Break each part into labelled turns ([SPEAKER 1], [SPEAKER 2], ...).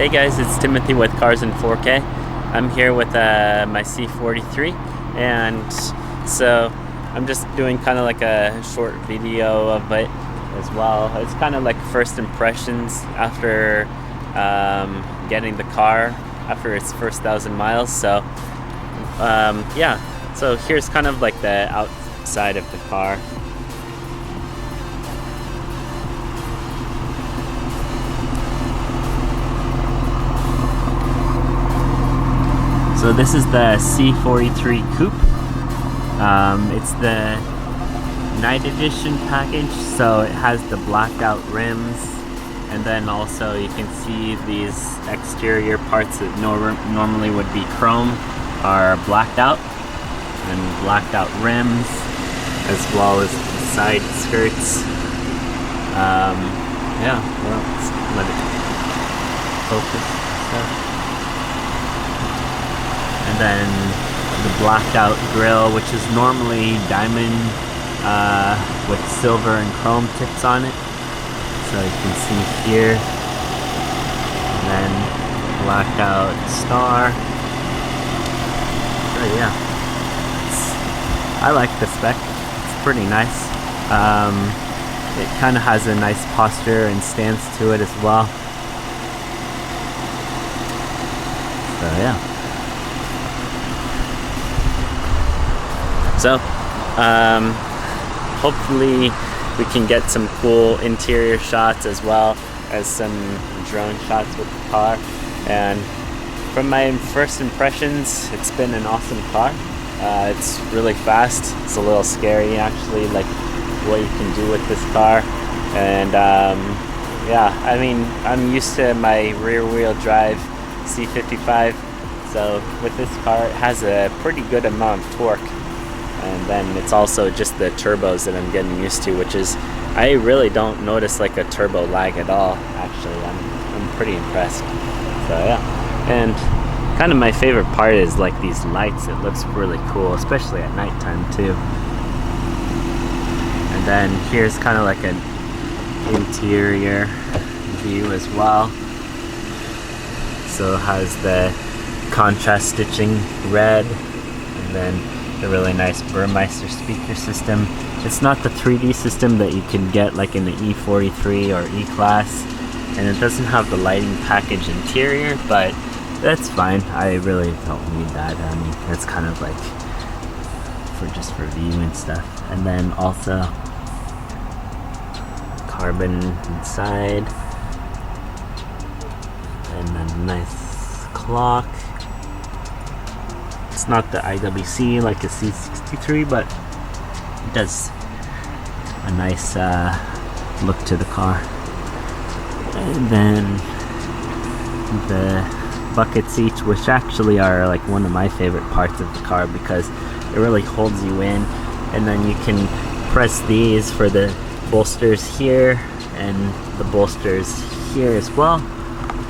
[SPEAKER 1] Hey guys, it's Timothy with Cars in 4K. I'm here with my C43, and so I'm just doing kind of like a short video of it as well. It's kind of like first impressions after getting the car after its first 1,000 miles. So yeah, so here's kind of like the outside of the car. So this is the C43 Coupe. It's the night edition package, so it has the blacked out rims, and then also you can see these exterior parts that normally would be chrome are blacked out, and blacked out rims, as well as the side skirts. Yeah, well, let's let it focus. And then the blacked out grille, which is normally diamond with silver and chrome tips on it, so you can see here. And then blacked out star. So yeah, I like the Spec. It's pretty nice. It kind of has a nice posture and stance to it as well. So yeah. So, hopefully we can get some cool interior shots as well as some drone shots with the car. And from my first impressions, it's been an awesome car. It's really fast. It's a little scary actually, like what you can do with this car. And yeah, I mean, I'm used to my rear wheel drive C55. So with this car, it has a pretty good amount of torque. And then it's also just the turbos that I'm getting used to, which is, I really don't notice like a turbo lag at all, actually. I'm pretty impressed. So yeah, and kind of my favorite part is like these lights. It looks really cool, especially at nighttime too. And then here's kind of like an interior view as well. So it has the contrast stitching red, and then a really nice Burmester speaker system. It's not the 3D system that you can get like in the E43 or E-Class, and it doesn't have the lighting package interior, but that's fine. I really don't need that. I mean, that's kind of like for view and stuff. And then also carbon inside, and then a nice clock. It's not the IWC like a C63, but it does a nice look to the car. And then the bucket seats, which actually are like one of my favorite parts of the car because it really holds you in. And then you can press these for the bolsters here and the bolsters here as well.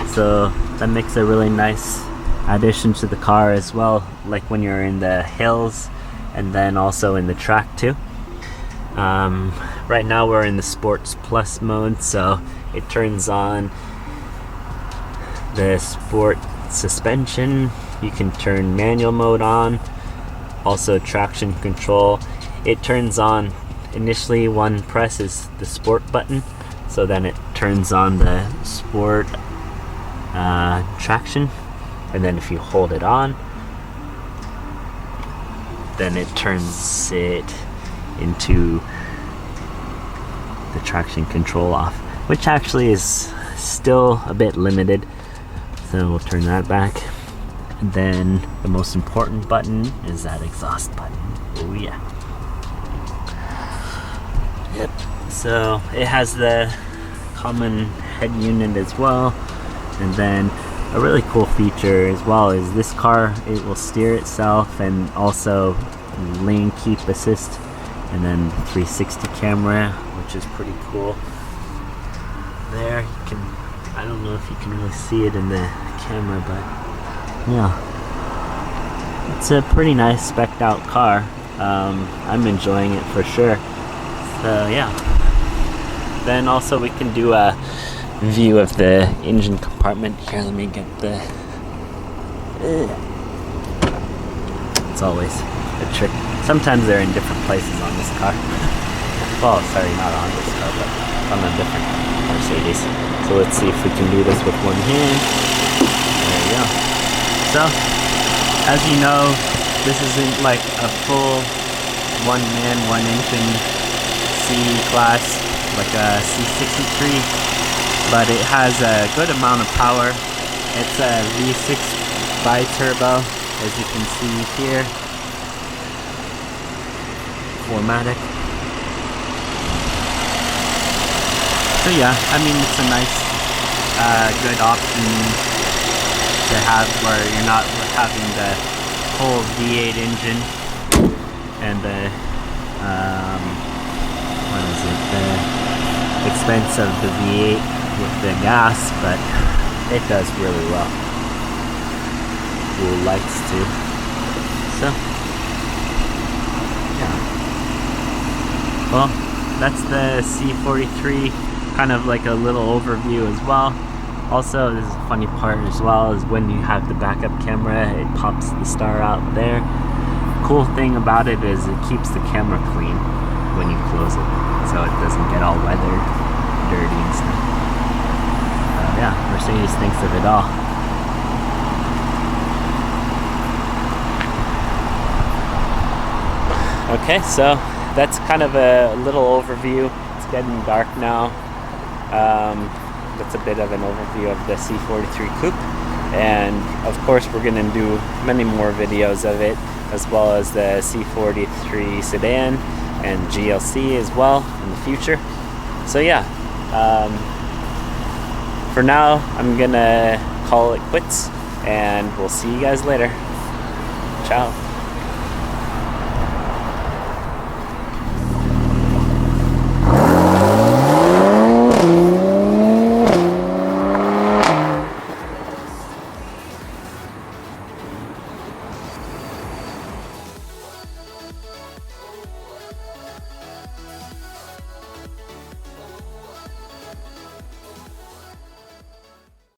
[SPEAKER 1] So that makes a really nice addition to the car as well, like when you're in the hills and then also in the track too. Right now we're in the Sports Plus mode, so it turns on the sport suspension. You can turn manual mode on, also traction control. It turns on initially, one press is the sport button, so then it turns on the sport traction. And then if you hold it on, then it turns it into the traction control off, which actually is still a bit limited. So we'll turn that back. And then the most important button is that exhaust button. Oh yeah. Yep. So it has the common head unit as well. And then a really cool feature as well is this car, it will steer itself and also lane keep assist, and then 360 camera, which is pretty cool. There, you can, I don't know if you can really see it in the camera, but yeah, it's a pretty nice spec'd out car. I'm enjoying it for sure. So yeah. Then also we can do a view of the engine compartment. Here, let me get the... It's always a trick. Sometimes they're in different places on this car. Well, sorry, not on this car, but on a different Mercedes. So let's see if we can do this with one hand. There we go. So, as you know, this isn't like a full one-man, one-engine C-Class, like a C43, but it has a good amount of power. It's a V6 bi-turbo, as you can see here. 4MATIC. So yeah, I mean, it's a nice, good option to have where you're not having the whole V8 engine and the, what is it, the expense of the V8 with the gas, but it does really well. Cool lights too. So, yeah. Well, that's the C43. Kind of like a little overview as well. Also, this is a funny part as well, is when you have the backup camera, it pops the star out there. Cool thing about it is it keeps the camera clean when you close it, so it doesn't get all weathered, dirty and stuff. Yeah, Mercedes thinks of it all. Okay, so that's kind of a little overview. It's getting dark now. That's a bit of an overview of the C43 Coupe, and of course we're going to do many more videos of it, as well as the C43 sedan and GLC as well in the future. So yeah, for now I'm gonna call it quits, and we'll see you guys later. Ciao.